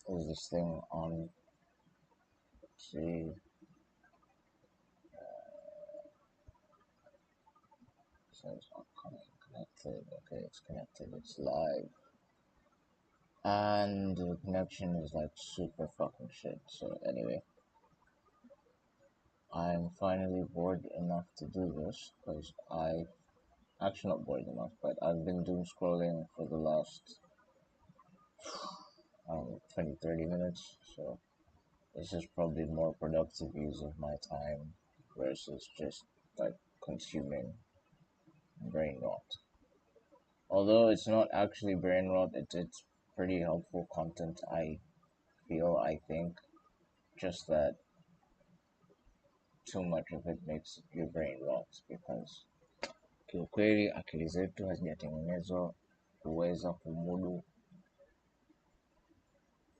is this thing on? Let's see. Says connected. Okay, it's connected. It's live. And the connection is like super fucking shit. So anyway, I'm finally bored enough to do this because I actually not bored enough, but I've been doom scrolling for the last 20 30 minutes. So this is probably more productive use of my time versus just like consuming brain rot. Although it's not actually brain rot, it's pretty helpful content. I think, just that too much of it makes your brain rot because kiukweli akili zetu hazijatengenezwa kuweza kumudu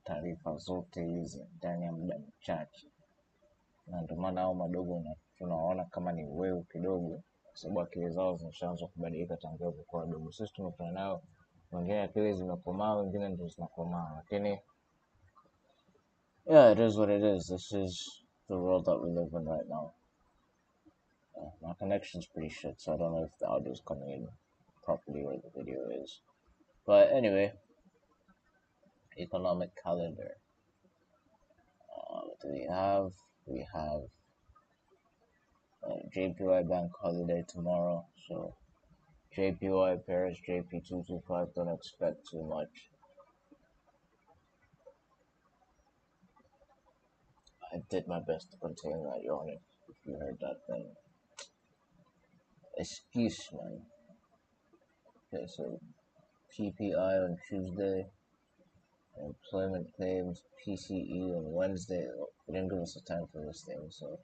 taarifa zote hizi ndani ya muda mchache, na ndio maana hao madogo tunawaona kama ni weu kidogo, kwa sababu akili zao zimeshaanza kubadilika tangia walikuwa wadogo. Sisi tumekutana nao, wengine akili zimekomaa, wengine ndio zinakomaa, lakini yeah, it is what it is. This is the world that we live in right now. My connection's pretty shit, so I don't know if the audio is coming in properly where the video is. But anyway, economic calendar. What do we have? We have JPY bank holiday tomorrow, so JPY pairs JP225, don't expect too much. I did my best to contain that yawn. If you heard that, then excuse me. Okay, so PPI on Tuesday, employment claims PCE on Wednesday. They didn't give us a time for this thing, so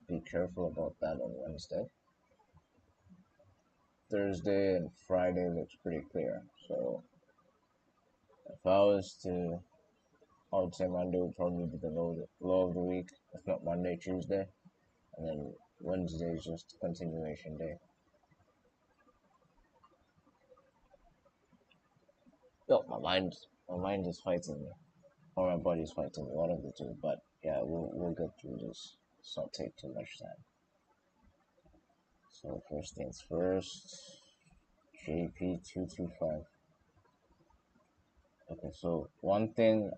be careful about that on Wednesday. Thursday and Friday looks pretty clear. So if I was to, I would say Monday would probably be the low of the week, if not Monday, Tuesday, and then Wednesday is just continuation day. Yo, my mind is fighting me, or my body's fighting me, one of the two. But yeah, we'll get through this. It's not take too much time. So first things first, JP225. Okay, so one thing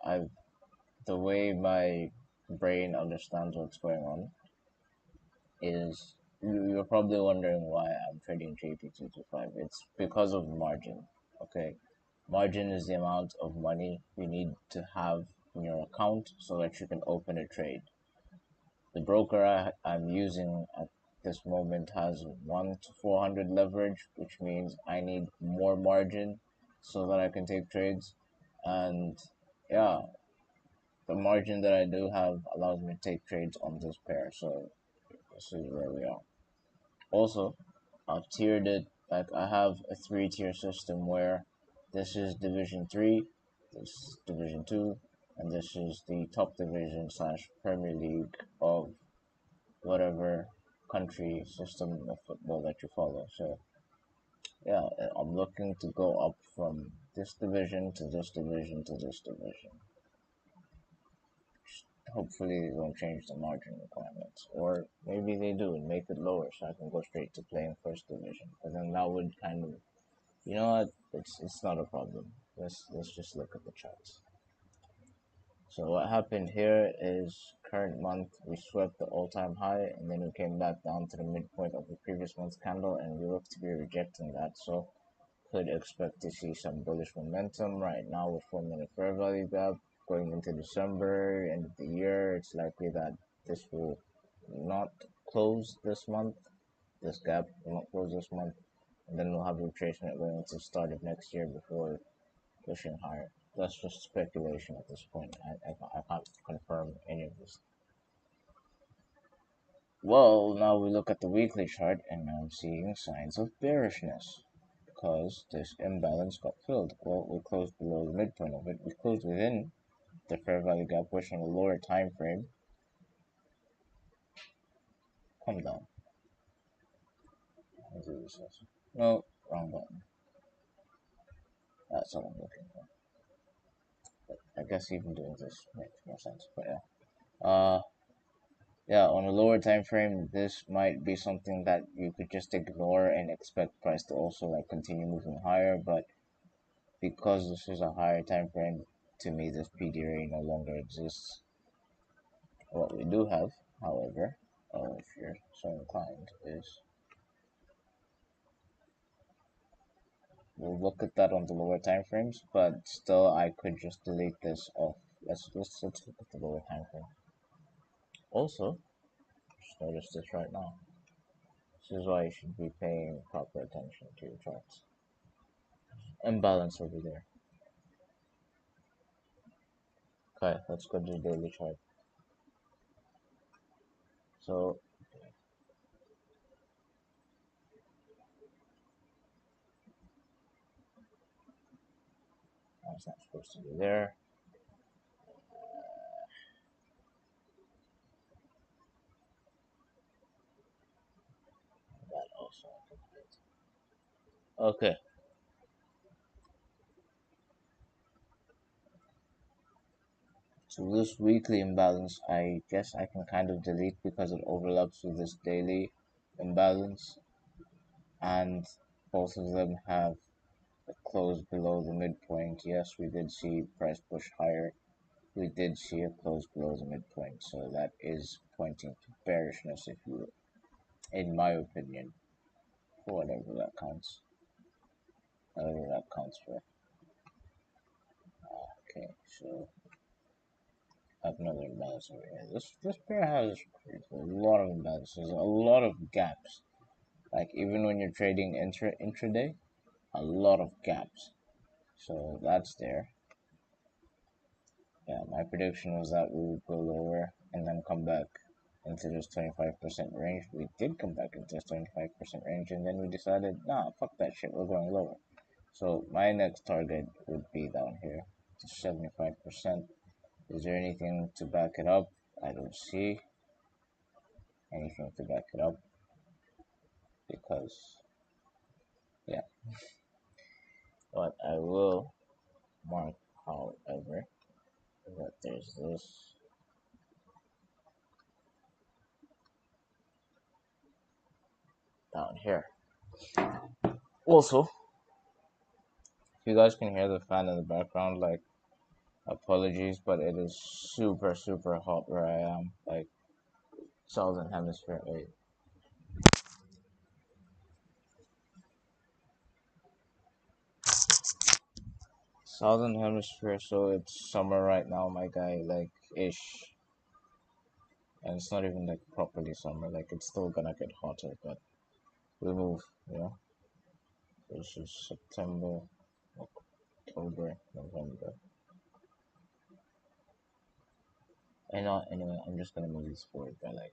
the way my brain understands what's going on is you're probably wondering why I'm trading JP225. It's because of margin. Okay, margin is the amount of money you need to have in your account so that you can open a trade. The broker I'm using at this moment has 1 to 400 leverage, which means I need more margin so that I can take trades. And yeah, the margin that I do have allows me to take trades on this pair. So this is where we are. Also, I've tiered it. Like I have a 3-tier system where this is Division 3, this is Division 2, and this is the top division / Premier League of whatever country system of football that you follow. So yeah, I'm looking to go up from this division to this division to this division. Hopefully they don't change the margin requirements, or maybe they do and make it lower so I can go straight to playing first division. But then that would kind of, you know what? It's not a problem. Let's just look at the charts. So what happened here is current month we swept the all-time high and then we came back down to the midpoint of the previous month's candle and we look to be rejecting that. So could expect to see some bullish momentum right now. We're forming a fair value gap going into December, end of the year. It's likely that this will not close this month. This gap will not close this month, and then we'll have retracement going into the start of next year before pushing higher. That's just speculation at this point. I can't confirm any of this. Well, now we look at the weekly chart, and I'm seeing signs of bearishness because this imbalance got filled. Well, we closed below the midpoint of it. We closed within the fair value gap, which on a lower time frame. Calm down. No, wrong button. That's what I'm looking for. But I guess even doing this makes more sense. But yeah, on a lower time frame, this might be something that you could just ignore and expect price to also like continue moving higher. But because this is a higher time frame, to me, this PDRA no longer exists. What we do have, however, if you're so inclined, is we'll look at that on the lower time frames, but still I could just delete this off. Let's look at the lower time frame. Also, just notice this right now. This is why you should be paying proper attention to your charts. Imbalance over there. Okay, let's go to the daily chart. So that's not supposed to be there. That also. Okay. So this weekly imbalance, I guess I can kind of delete because it overlaps with this daily imbalance, and both of them have a close below the midpoint. Yes, we did see price push higher. We did see a close below the midpoint, so that is pointing to bearishness, if you will, in my opinion, for whatever that counts. Whatever that counts for. Okay, so I have another imbalance over here. This pair has a lot of imbalances, a lot of gaps. Like even when you're trading intraday, a lot of gaps. So that's there. Yeah, my prediction was that we would go lower and then come back into this 25% range. We did come back into this 25% range, and then we decided, nah, fuck that shit, we're going lower. So my next target would be down here to 75%. Is there anything to back it up? I don't see anything to back it up because, yeah. But I will mark, however, that there's this down here. Also, if you guys can hear the fan in the background, like, apologies, but it is super, super hot where I am. Like, Southern Hemisphere. Wait. Southern Hemisphere, so it's summer right now, my guy, like, ish. And it's not even, like, properly summer. Like, it's still gonna get hotter, but we move, you know? This is September, October, November. And anyway, I'm just gonna move this forward by, like,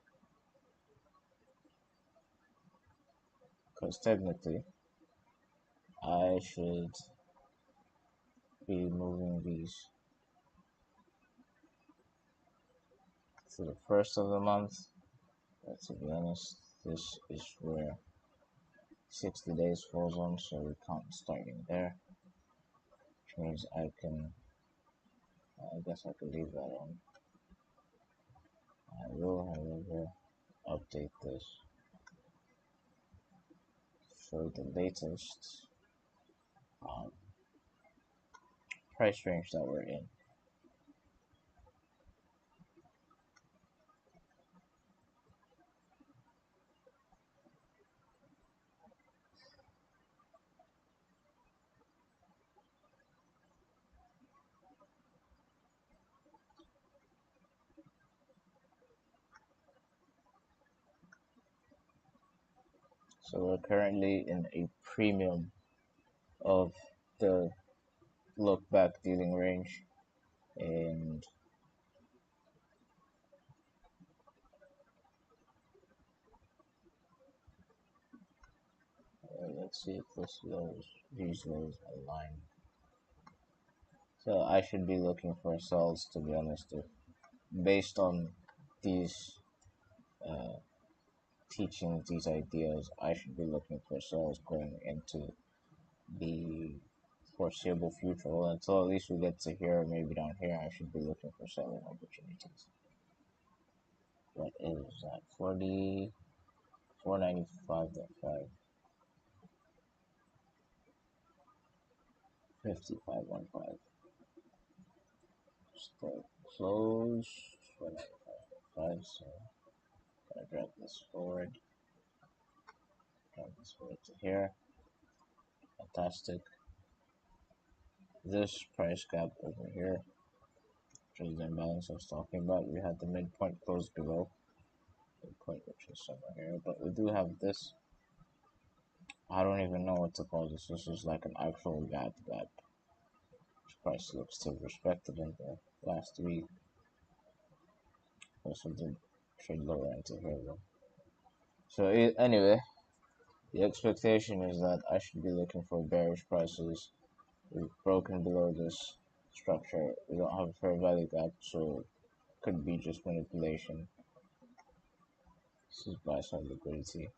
because technically, I should be moving these to the first of the month. But to be honest, this is where 60 days falls on, so we count starting there, which means I guess I could leave that on. I will, however, update this for the latest um, price range that we're in. So we're currently in a premium of the look back dealing range, and let's see if these lows align. So I should be looking for sells, to be honest, if, based on these uh, teachings, these ideas, I should be looking for sells going into the foreseeable future. Well, until at least we get to here, maybe down here, I should be looking for selling opportunities. What is that? 495.5, 55.15. Still close. 495.5. So gonna drag this forward. Drag this forward to here. Fantastic. This price gap over here, which is the imbalance I was talking about. We had the midpoint close below midpoint, which is somewhere here, but we do have this. I don't even know what to call this. This is like an actual gap. This price looks to have respected in the last week. Also did trade lower into here though. So anyway, the expectation is that I should be looking for bearish prices. We've broken below this structure. We don't have a fair value gap, so could be just manipulation. This is buy side liquidity.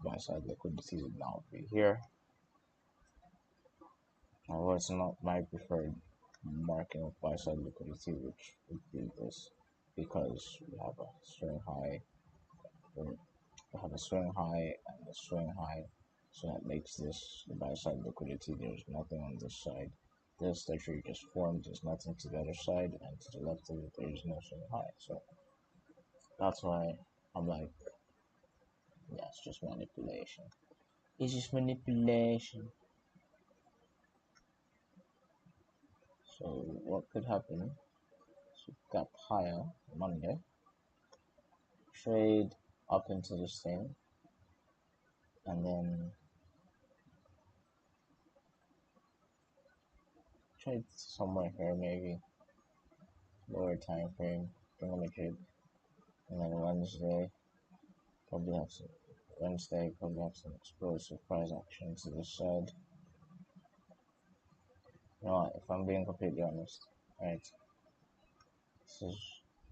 Buy side liquidity would now be here. Although it's not my preferred marking of buy side liquidity, which would be this, because we have a swing high, we have a swing high and a swing high, so that makes this the buy side liquidity. There's nothing on this side. This that tree just formed, there's nothing to the other side, and to the left of it, there is no swing high. So that's why I'm like, yeah, it's just manipulation. It's just manipulation. So what could happen? So gap higher Monday, trade up into this thing, and then trade somewhere here, maybe lower time frame, bring on a jib, and then probably have some Wednesday probably have some explosive price action to this side. You know what, if I'm being completely honest, right, this is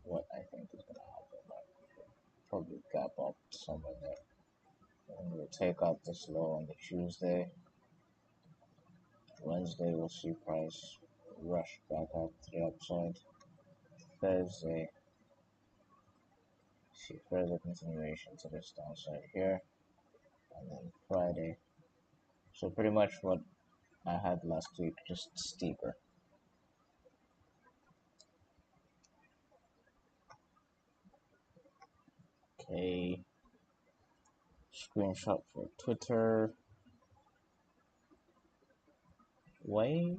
what I think is gonna happen. Like, probably gap up somewhere there. And we'll take out this low on the Tuesday. Wednesday we'll see price rush back up to the upside. Thursday, see further continuation to this downside here. And then Friday. So pretty much what I had last week, just steeper. Okay. Screenshot for Twitter. Wait.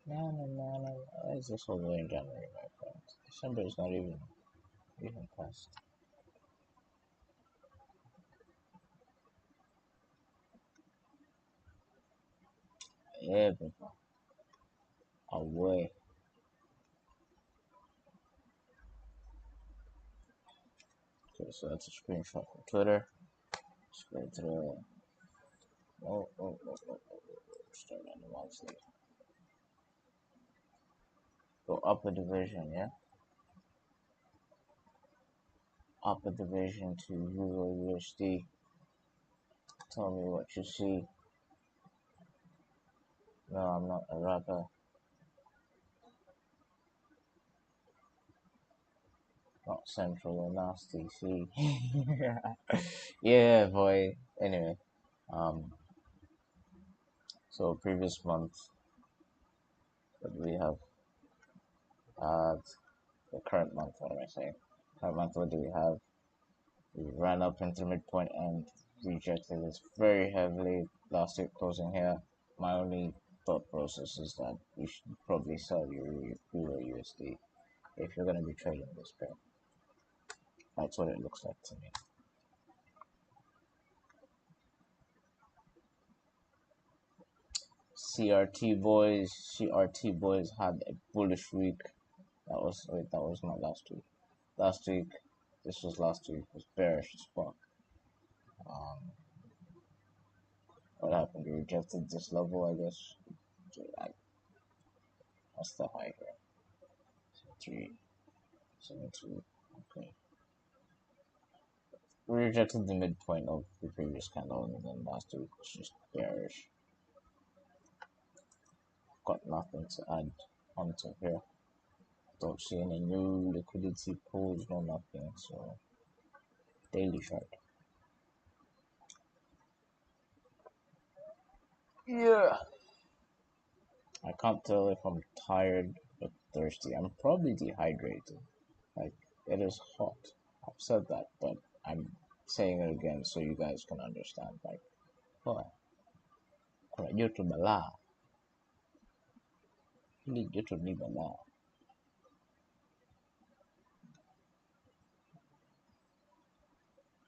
No. Why is this all the way in January, my friend? December is not even past. Yeah, but away. Okay, so that's a screenshot from Twitter. Let's go to the start on the monthly. Go up a division, yeah? Up a division to Euro USD. Tell me what you see. No, I'm not a rapper. Not central or nasty, see? Yeah, boy. Anyway, um, so previous month, what do we have? The current month, what am I saying? Current month, what do we have? We ran up into midpoint and rejected this very heavily last week closing here. My only thought process is that you should probably sell your Euro USD if you're going to be trading this pair. That's what it looks like to me. CRT boys had a bullish week. That was not last week. This was last week, was bearish as fuck. Um, what happened? You rejected this level, I guess. What's the high here? 372. Okay. We rejected the midpoint of the previous candle, and then last week was just bearish. Got nothing to add onto here. Don't see any new liquidity pools, no nothing. So daily chart. Yeah. I can't tell if I'm tired or thirsty. I'm probably dehydrated. Like, it is hot. I've said that, but I'm saying it again so you guys can understand. Like, oh, YouTube bala. YouTube ni bala.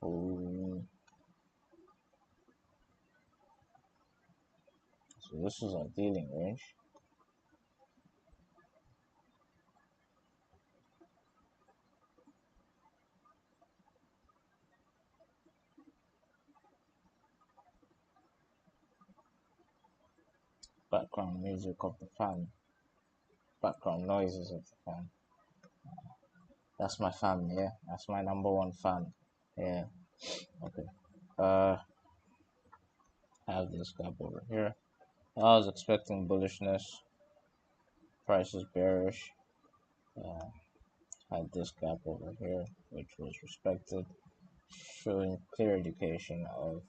Oh, so this is our dealing range. Background music of the fan. Background noises of the fan. That's my fan, yeah. That's my number one fan. Yeah. Okay. I have this gap over here. I was expecting bullishness. Price is bearish. Uh, had this gap over here, which was respected, showing clear indication of,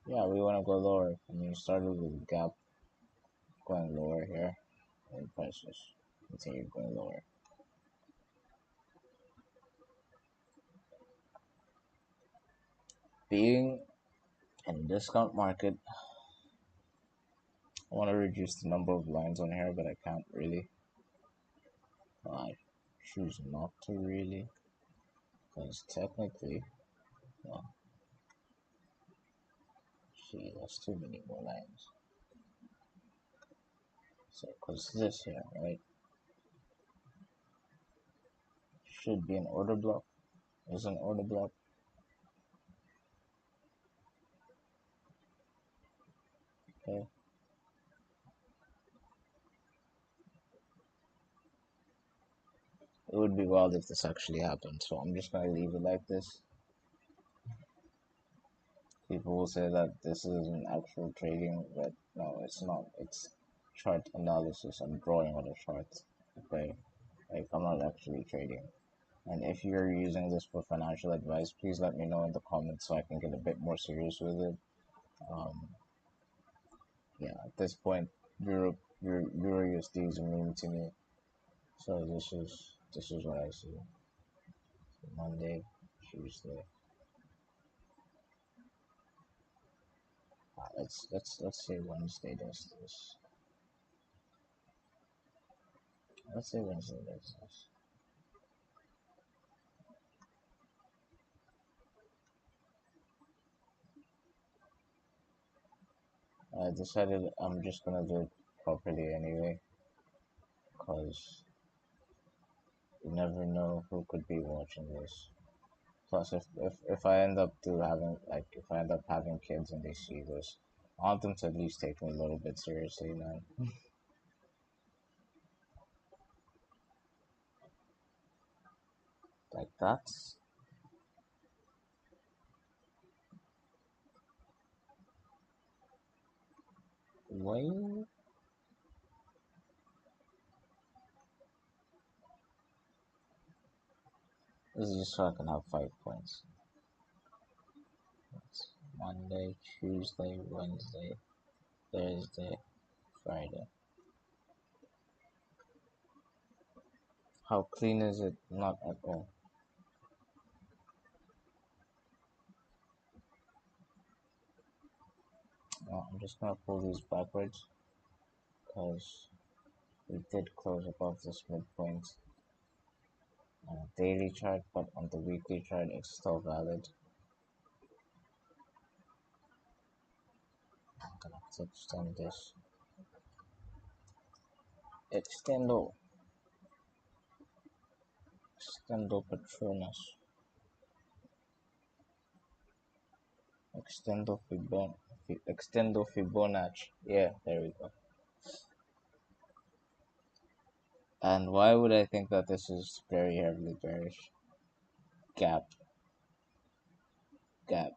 yeah, we want to go lower. And you started with a gap going lower here, and prices continue going lower. Being in a discount market, I want to reduce the number of lines on here, but I can't really. I choose not to really, because technically, well, see, that's too many more lines. So, because this here, right, should be an order block. Is an order block. Okay. It would be wild if this actually happened, so I'm just gonna leave it like this. People will say that this is an actual trading, but no, it's not. It's chart analysis. I'm drawing on a chart. Okay, like I'm not actually trading. And if you're using this for financial advice, please let me know in the comments so I can get a bit more serious with it. Um, yeah, at this point, Euro USD is a meme to me. So this is what I see. Monday, Tuesday. Let's say Wednesday does this. Let's say Wednesday does this. I decided I'm just gonna do it properly anyway, cause you never know who could be watching this. Plus, if I end up to having like if I end up having kids and they see this, I want them to at least take me a little bit seriously, man. Like that's way. This is just so I can have 5 points. It's Monday, Tuesday, Wednesday, Thursday, Friday. How clean is it? Not at all. I'm just gonna pull these backwards because we did close above this midpoint on a daily chart, but on the weekly chart it's still valid. I'm gonna have to extend this. Extendo. Extendo Patronus. Extendo Fibonacci. Yeah, there we go. And why would I think that this is very heavily bearish? Gap. gap,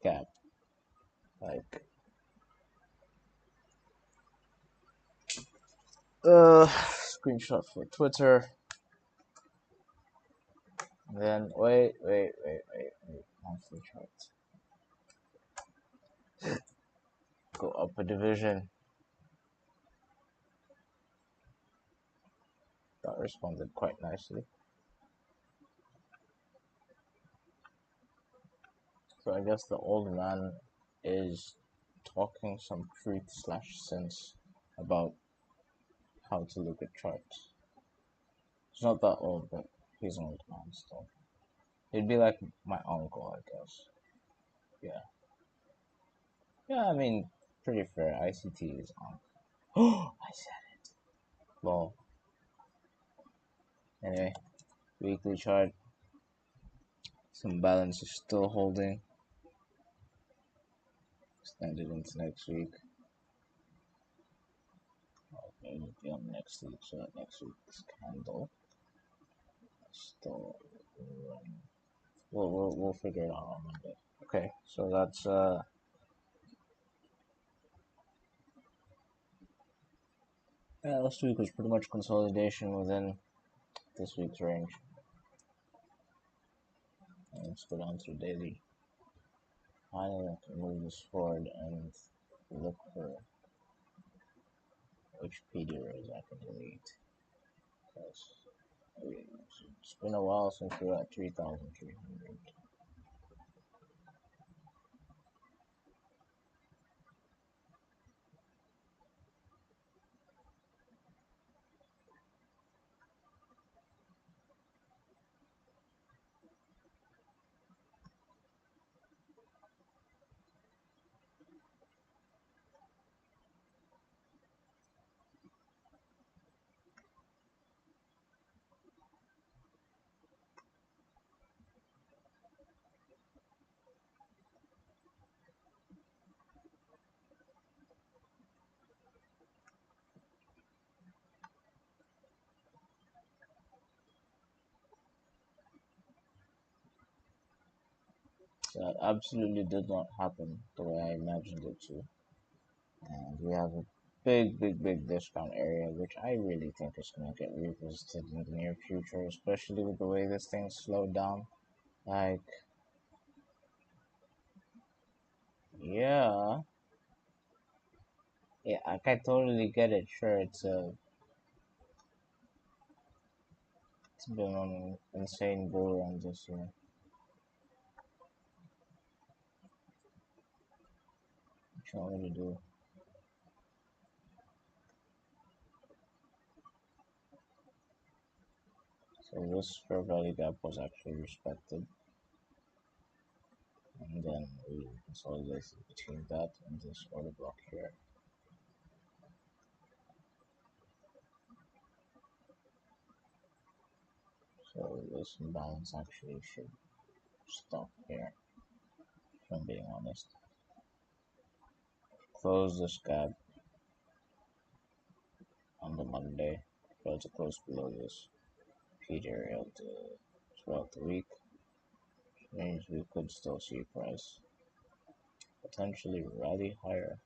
gap, like screenshot for Twitter. And then wait, monthly chart. Go up a division. That responded quite nicely. So I guess the old man is talking some truth slash sense about how to look at charts. He's not that old, but he's an old man still. He'd be like my uncle, I guess. Yeah. Yeah, I mean, pretty fair. ICT is on. Oh, I said it. Lol. Anyway, weekly chart. Some balance is still holding. Extended into next week. Okay, it'll be on next week, so that next week's candle still running. We'll figure it out on Monday. Okay, so that's yeah, last week was pretty much consolidation within this week's range. And let's go down to the daily. Finally, I can move this forward and look for which PDRs I can delete. Because it's been a while since we were at 3,300. That absolutely did not happen the way I imagined it to. And we have a big discount area, which I really think is going to get revisited in the near future, especially with the way this thing slowed down. Like, yeah, yeah, I can totally get it. Sure, it's been on an insane bull run this year. What you want me to do? So this fair value gap was actually respected, and then we consolidated between that and this order block here. So this imbalance actually should stop here, if I'm being honest. Close this gap on the Monday, fail to close below this peak area throughout the week, which means we could still see price potentially rally higher